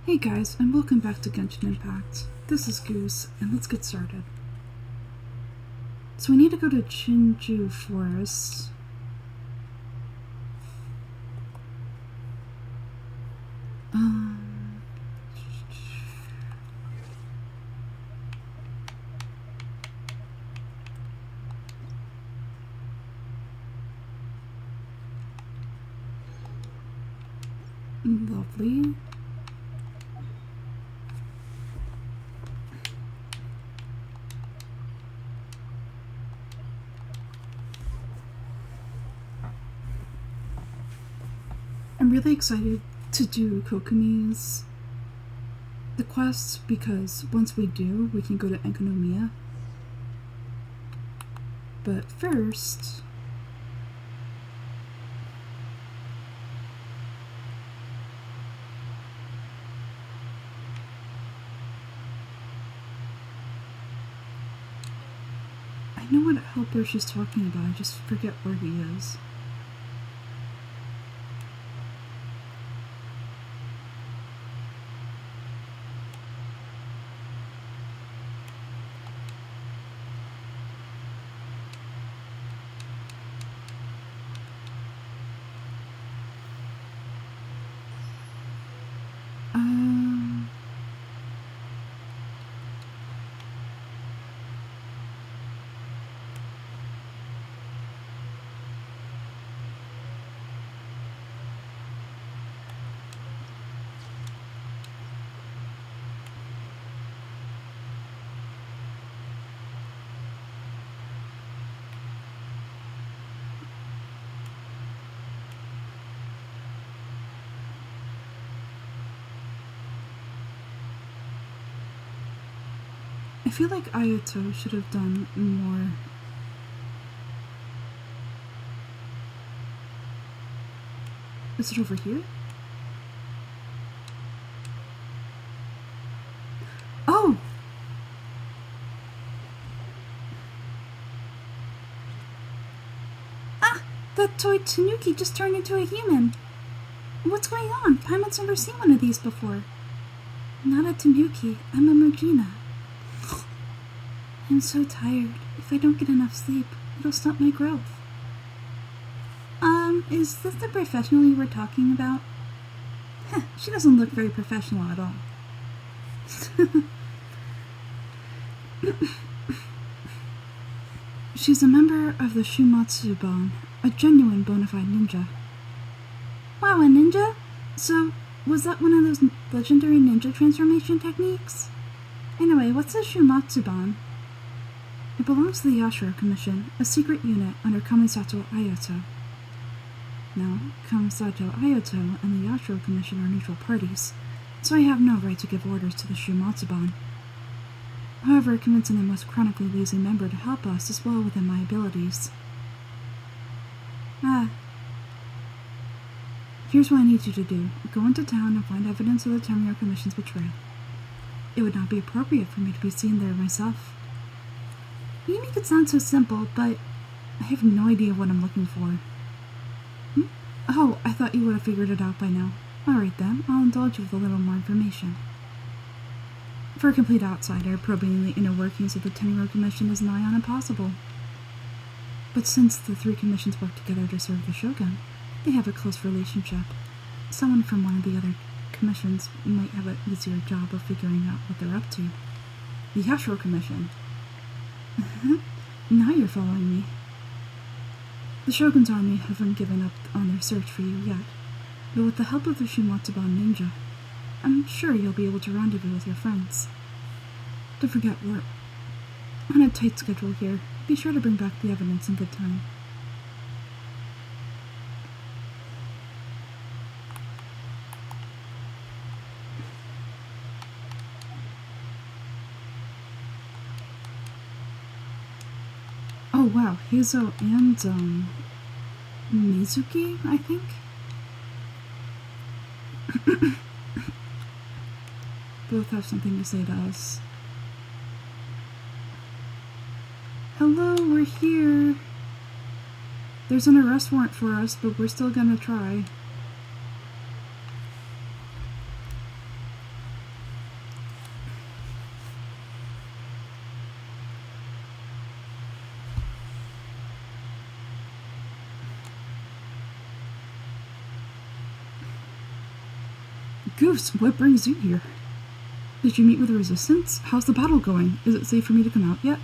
Hey guys, and welcome back to Genshin Impact. This is Goose, and let's get started. So we need to go to Chinju Forest. Lovely. I'm really excited to do Kokumi's the quest because once we do, we can go to Enkonomiya. But first, I know what helper she's talking about, I just forget where he is. I feel like Ayato should have done more. Is it over here? Oh! Ah! That toy Tanuki just turned into a human! What's going on? Paimon's never seen one of these before. Not a Tanuki, I'm a Murgina. I'm so tired. If I don't get enough sleep, it'll stop my growth. Is this the professional you were talking about? Heh, she doesn't look very professional at all. She's a member of the Shumatsuban, a genuine bona fide ninja. Wow, a ninja? So, was that one of those legendary ninja transformation techniques? Anyway, what's a Shumatsuban? It belongs to the Yashiro Commission, a secret unit under Kamisato Ayato. Now, Kamisato Ayato and the Yashiro Commission are neutral parties, so I have no right to give orders to the Shumatsuban. However, convincing the most chronically lazy member to help us is well within my abilities. Here's what I need you to do. Go into town and find evidence of the Tenryou Commission's betrayal. It would not be appropriate for me to be seen there myself. You make it sound so simple, but I have no idea what I'm looking for. Oh, I thought you would have figured it out by now. Alright then, I'll indulge you with a little more information. For a complete outsider, probing the inner workings of the Tenryou Commission is nigh on impossible. But since the three commissions work together to serve the Shogun, they have a close relationship. Someone from one of the other commissions might have an easier job of figuring out what they're up to. The Yashiro Commission. Now you're following me. The Shogun's army haven't given up on their search for you yet, but with the help of the Shumatsuban ninja, I'm sure you'll be able to rendezvous with your friends. Don't forget, we're on a tight schedule here. Be sure to bring back the evidence in good time. Oh wow, Heizo and, Mizuki, I think? Both have something to say to us. Hello, we're here. There's an arrest warrant for us, but we're still gonna try. Goose, what brings you here? Did you meet with the resistance? How's the battle going? Is it safe for me to come out yet?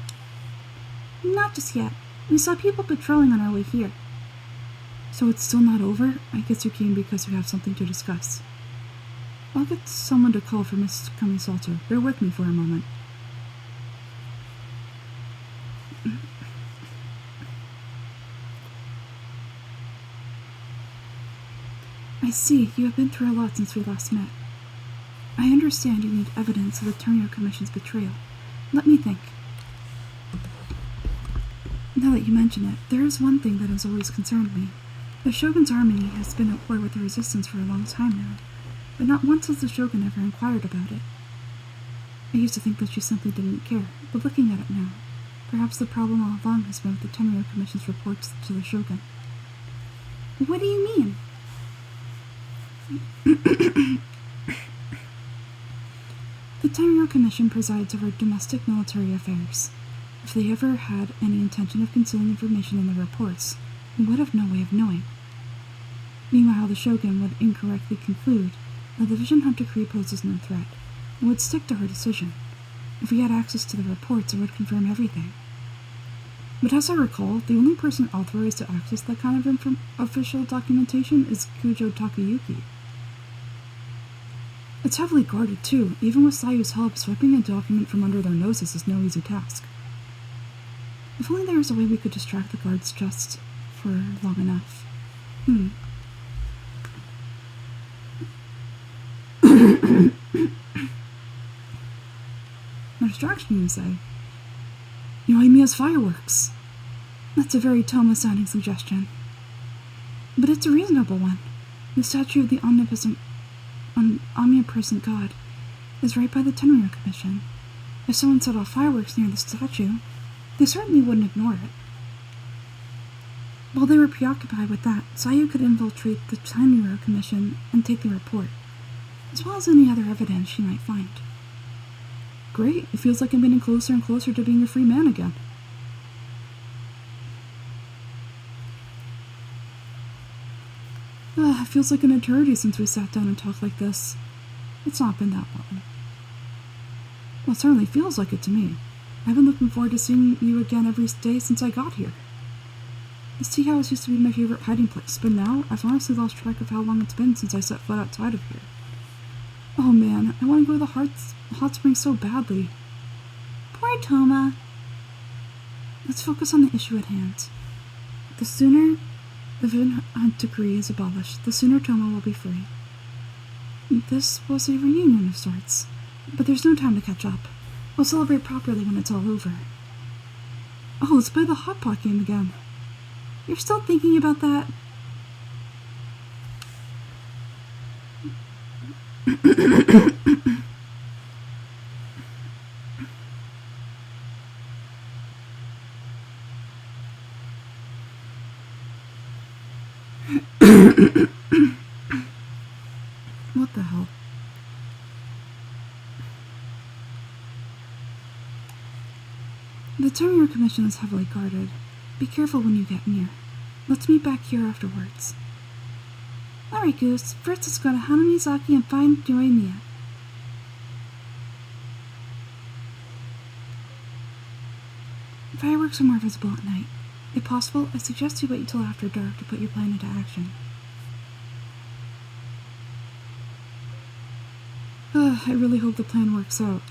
Not just yet. We saw people patrolling on our way here. So it's still not over? I guess you came because you have something to discuss. I'll get someone to call for Miss Salter. Bear with me for a moment. I see, you have been through a lot since we last met. I understand you need evidence of the Termio Commission's betrayal. Let me think. Now that you mention it, there is one thing that has always concerned me. The Shogun's army has been at war with the resistance for a long time now, but not once has the Shogun ever inquired about it. I used to think that she simply didn't care, but looking at it now, perhaps the problem all along has been with the Termio Commission's reports to the Shogun. What do you mean? The Termio Commission presides over domestic military affairs. If they ever had any intention of concealing information in their reports, we would have no way of knowing. Meanwhile, the Shogun would incorrectly conclude that the Vision Hunter decree poses no threat, and would stick to her decision. If we had access to the reports, it would confirm everything. But as I recall, the only person authorized to access that kind of official documentation is Kujo Takayuki. It's heavily guarded, too. Even with Sayu's help, swiping a document from under their noses is no easy task. If only there was a way we could distract the guards just for long enough. No distraction, you say? Yoimiya's fireworks. That's a very Toma-sounding suggestion. But it's a reasonable one. The statue of the omnipresent god is right by the Tenryou Commission. If someone set off fireworks near the statue, they certainly wouldn't ignore it. While they were preoccupied with that, Sayu could infiltrate the Tenryou Commission and take the report, as well as any other evidence she might find. Great, it feels like I'm getting closer and closer to being a free man again. It feels like an eternity since we sat down and talked like this. It's not been that long. Well, it certainly feels like it to me. I've been looking forward to seeing you again every day since I got here. This tea house used to be my favorite hiding place, but now I've honestly lost track of how long it's been since I set foot outside of here. Oh man, I want to go to the hot spring so badly. Poor Toma. Let's focus on the issue at hand. The sooner the Vision Hunter decree is abolished, the sooner Toma will be free. This was a reunion of sorts, but there's no time to catch up. We'll celebrate properly when it's all over. Oh, let's play the hot pot game again. You're still thinking about that? What the hell? The Termio Commission is heavily guarded. Be careful when you get near. Let's meet back here afterwards. Alright, Goose. First, let's go to Hanamizaki and find Yoimiya. Fireworks are more visible at night. If possible, I suggest you wait until after dark to put your plan into action. I really hope the plan works out.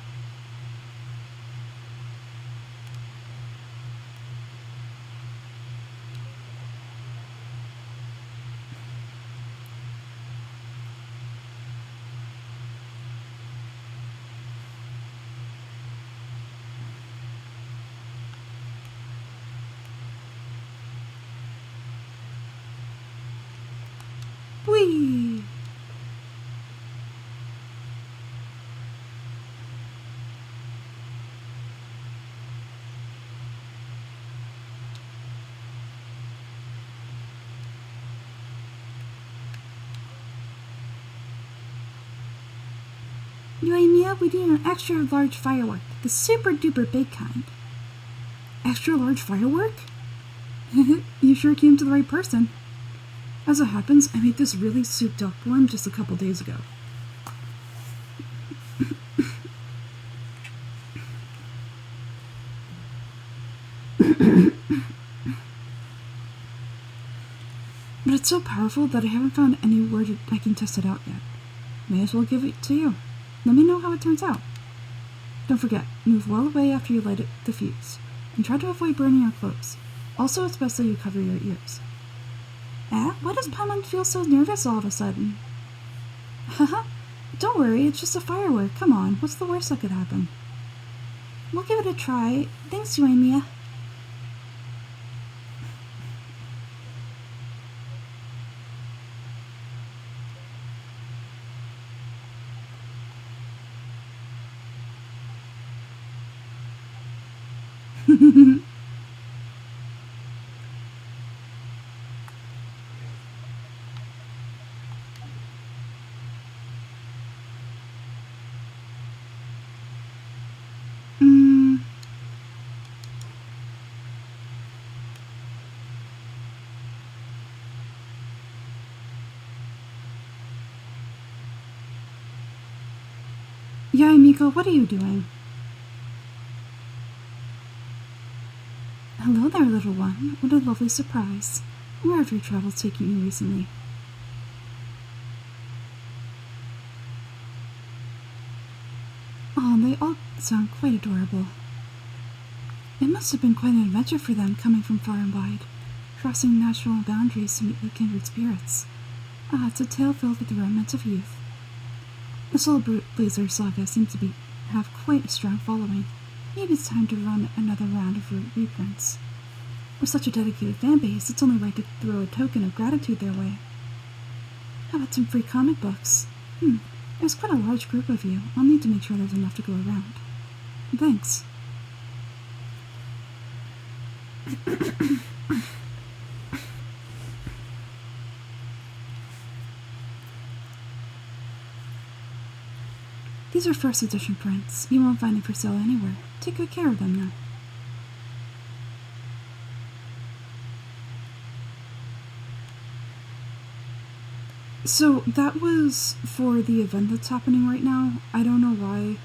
Whee! Yoimiya, we need an extra large firework, the super duper big kind. Extra large firework? You sure came to the right person. As it happens, I made this really souped up one just a couple days ago. But it's so powerful that I haven't found any word I can test it out yet. May as well give it to you. Let me know how it turns out. Don't forget, move well away after you light the fuse, and try to avoid burning your clothes. Also, it's best that you cover your ears. Why does Paimon feel so nervous all of a sudden? Haha, don't worry, it's just a firework. Come on, what's the worst that could happen? We'll give it a try. Thanks, Mia. Yeah, Miko, what are you doing? Hello there, little one. What a lovely surprise. Where have your travels taken you recently? Oh, they all sound quite adorable. It must have been quite an adventure for them coming from far and wide, crossing national boundaries to meet their kindred spirits. It's a tale filled with the romance of youth. The Soul Blazer saga seems to have quite a strong following. Maybe it's time to run another round of reprints. With such a dedicated fan base, it's only right to throw a token of gratitude their way. How about some free comic books? There's quite a large group of you. I'll need to make sure there's enough to go around. Thanks. These are first edition prints. You won't find them for sale anywhere. Take good care of them now. So that was for the event that's happening right now. I don't know why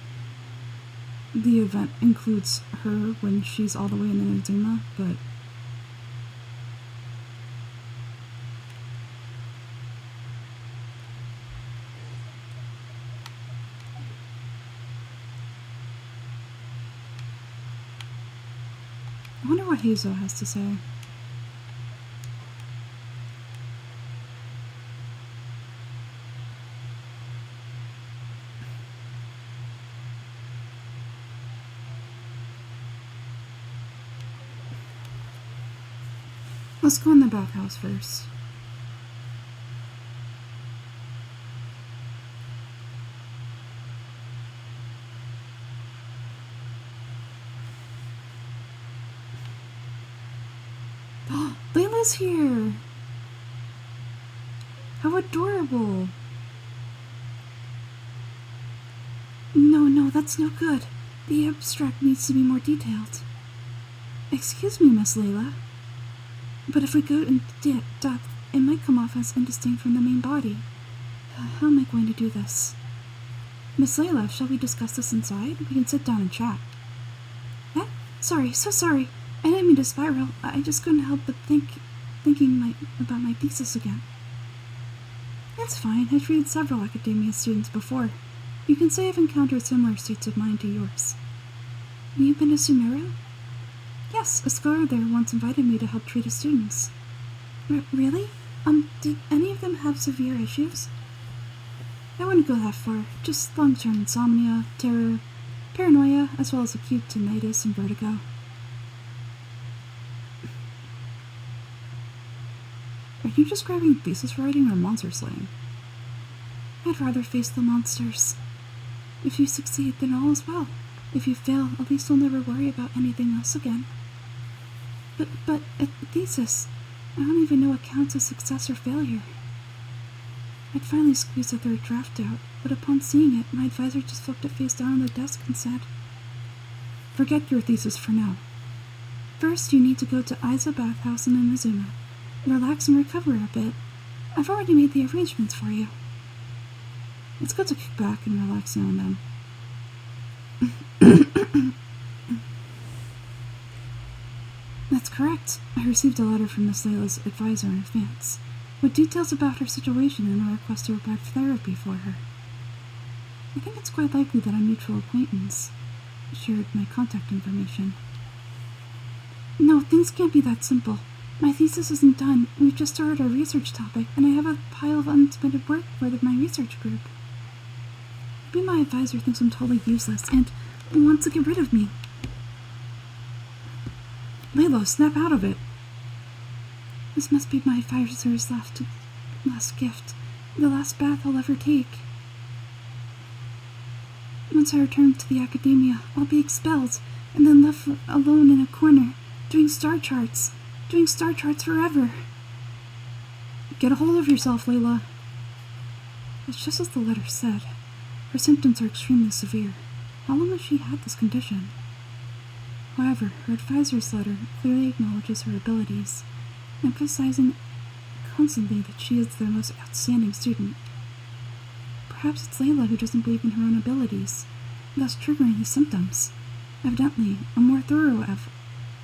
the event includes her when she's all the way in Inazuma, but I wonder what Hazel has to say. Let's go in the bathhouse first. Layla's here! How adorable! No, that's no good. The abstract needs to be more detailed. Excuse me, Miss Layla. But if we go into depth, it might come off as indistinct from the main body. How am I going to do this? Miss Layla, shall we discuss this inside? We can sit down and chat. Sorry, so sorry. I didn't mean to spiral. I just couldn't help but thinking about my thesis again. That's fine. I've treated several academia students before. You can say I've encountered similar states of mind to yours. You've been to Sumeru? Yes, a scholar there once invited me to help treat his students. Really? Did any of them have severe issues? I wouldn't go that far. Just long-term insomnia, terror, paranoia, as well as acute tinnitus and vertigo. Are you describing thesis writing or monster slaying? I'd rather face the monsters. If you succeed, then all is well. If you fail, at least you'll never worry about anything else again. But a thesis, I don't even know what counts as success or failure. I'd finally squeezed the third draft out, but upon seeing it, my advisor just flipped it face down on the desk and said, "Forget your thesis for now. First, you need to go to Aiza Bathhouse in Inazuma. Relax and recover a bit. I've already made the arrangements for you." It's good to kick back and relax now and then. That's correct. I received a letter from Miss Layla's advisor in advance, with details about her situation and a request to provide therapy for her. I think it's quite likely that a mutual acquaintance shared my contact information. No, things can't be that simple. My thesis isn't done. We've just started our research topic, and I have a pile of unsubmitted work for my research group. Maybe my advisor thinks I'm totally useless and wants to get rid of me. Layla, snap out of it. This must be my advisor's last gift, the last bath I'll ever take. Once I return to the academia, I'll be expelled, and then left alone in a corner, doing star charts forever. Get a hold of yourself, Layla. It's just as the letter said. Her symptoms are extremely severe. How long has she had this condition? However, her advisor's letter clearly acknowledges her abilities, emphasizing constantly that she is their most outstanding student. Perhaps it's Layla who doesn't believe in her own abilities, thus triggering these symptoms. Evidently, a more thorough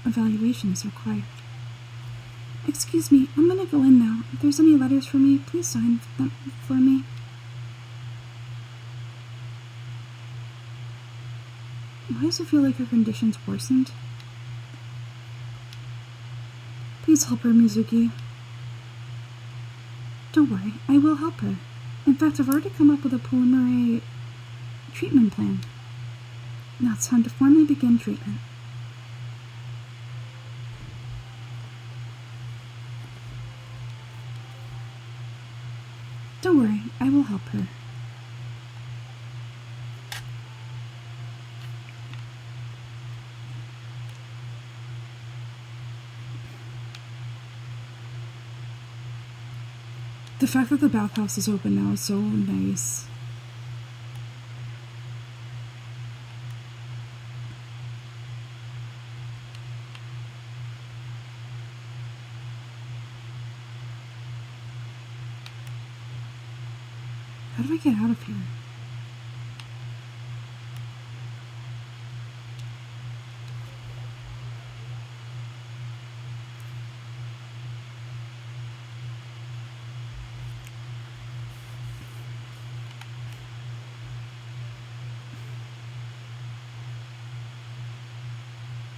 evaluation is required. Excuse me, I'm gonna go in now. If there's any letters for me, please sign them for me. Why does it feel like her condition's worsened? Please help her, Mizuki. Don't worry, I will help her. In fact, I've already come up with a preliminary treatment plan. Now it's time to formally begin treatment. Don't worry, I will help her. The fact that the bathhouse is open now is so nice. How do I get out of here?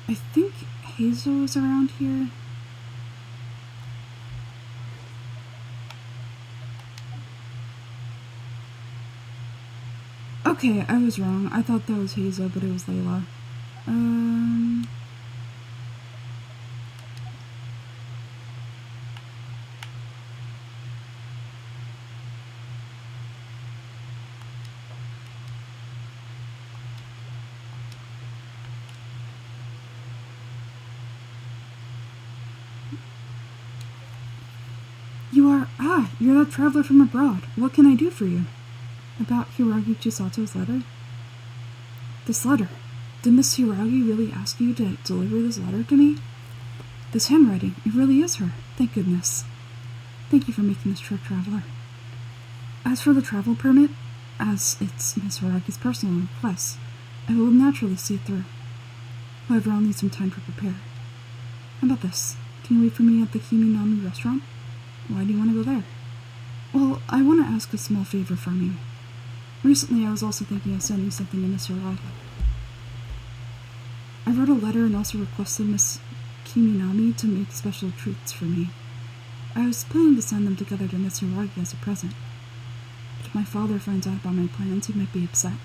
I think Hazel is around here. Okay, I was wrong. I thought that was Hazel, but it was Layla. You're that traveler from abroad. What can I do for you? About Hiragi Chisato's letter? This letter. Did Miss Hiragi really ask you to deliver this letter to me? This handwriting, it really is her. Thank goodness. Thank you for making this trip, traveler. As for the travel permit, as it's Miss Hiragi's personal request, I will naturally see it through. However, I'll need some time to prepare. How about this? Can you wait for me at the Kiminami restaurant? Why do you want to go there? Well, I want to ask a small favor from you. Recently, I was also thinking of sending something to Miss Hiragi. I wrote a letter and also requested Miss Kiminami to make special treats for me. I was planning to send them together to Miss Hiragi as a present. But if my father finds out about my plans, he might be upset.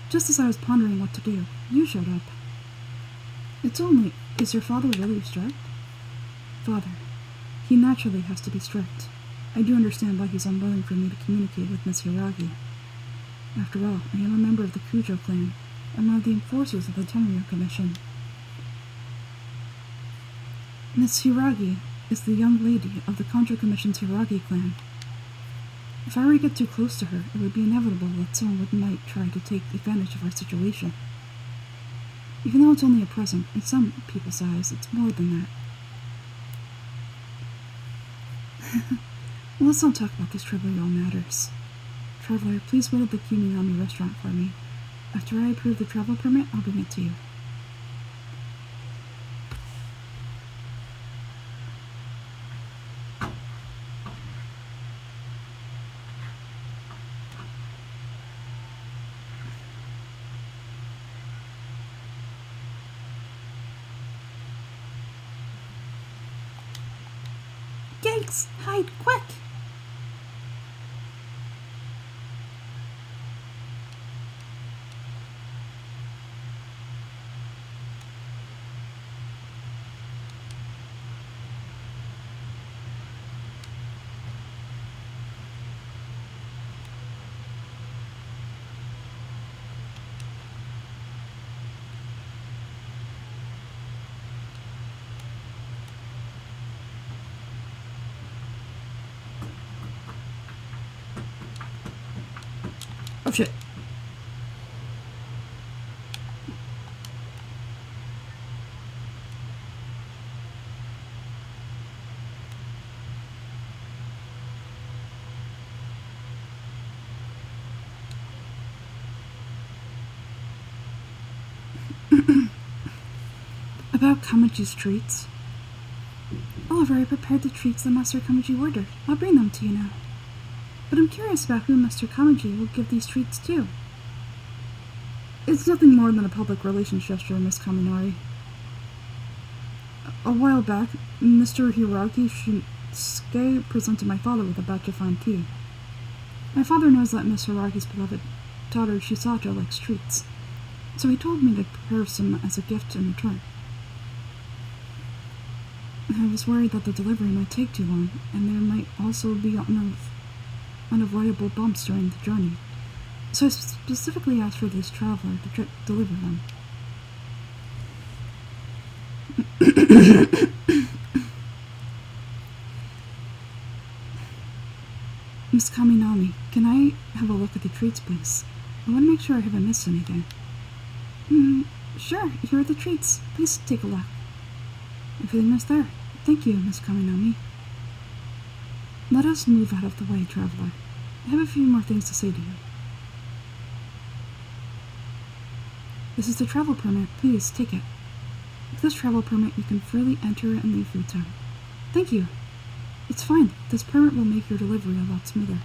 Just as I was pondering what to do, you showed up. Is your father really strict? Father. He naturally has to be strict. I do understand why he's unwilling for me to communicate with Miss Hiragi. After all, I am a member of the Kujo clan, and one of the enforcers of the Tenryo Commission. Miss Hiragi is the young lady of the Kanjo Commission's Hiragi clan. If I were to get too close to her, it would be inevitable that someone might try to take advantage of our situation. Even though it's only a present, in some people's eyes, it's more than that. Let's not talk about these trivial matters. Traveler, please wait at the Kuminami restaurant for me. After I approve the travel permit, I'll bring it to you. Yikes! Hide, quick! Oh shit. About Kamaji's treats. Oliver, I prepared the treats that Master Kamaji ordered. I'll bring them to you now. But I'm curious about who Master Kamaji will give these treats to. It's nothing more than a public relations gesture, Miss Kaminari. A while back, Mr. Hiroki Shinsuke presented my father with a batch of fine tea. My father knows that Miss Hiraki's beloved daughter Shisato likes treats, so he told me to prepare some as a gift in return. I was worried that the delivery might take too long, and there might also be unavoidable bumps during the journey, so I specifically asked for this traveler to deliver them. Miss Kaminami, can I have a look at the treats, please? I want to make sure I haven't missed anything. Sure, here are the treats. Please take a look. Everything is there. Thank you, Miss Kaminami. Let us move out of the way, traveler. I have a few more things to say to you. This is the travel permit. Please, take it. With this travel permit, you can freely enter and leave Futon. Thank you. It's fine. This permit will make your delivery a lot smoother.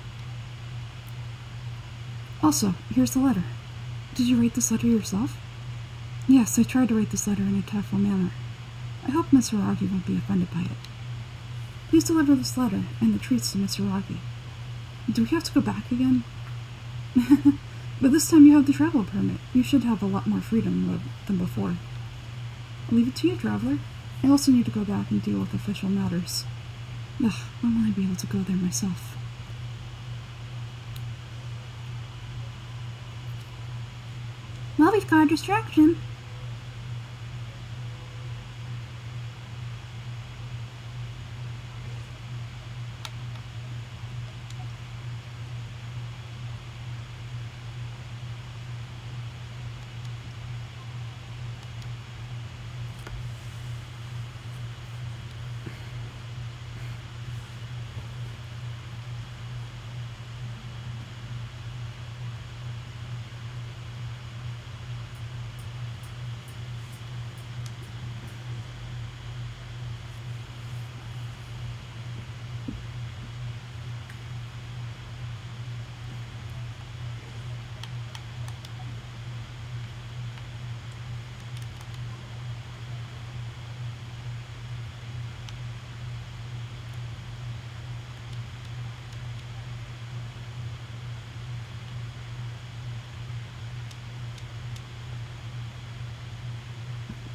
Also, here's the letter. Did you write this letter yourself? Yes, I tried to write this letter in a tactful manner. I hope Miss Hiragi won't be offended by it. Please deliver this letter and the treats to Miss Hiragi. Do we have to go back again? But this time you have the travel permit. You should have a lot more freedom than before. I'll leave it to you, traveler. I also need to go back and deal with official matters. Ugh, when will I be able to go there myself? Well, we've got a distraction.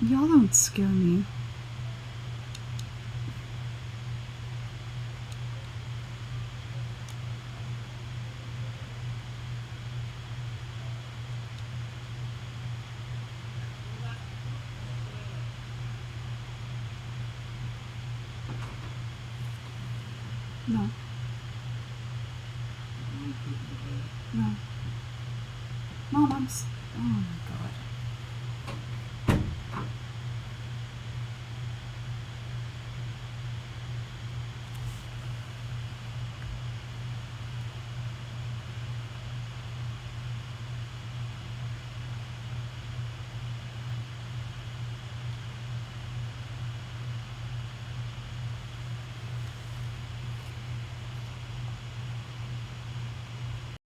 Y'all don't scare me. No. No. Mom, oh my god.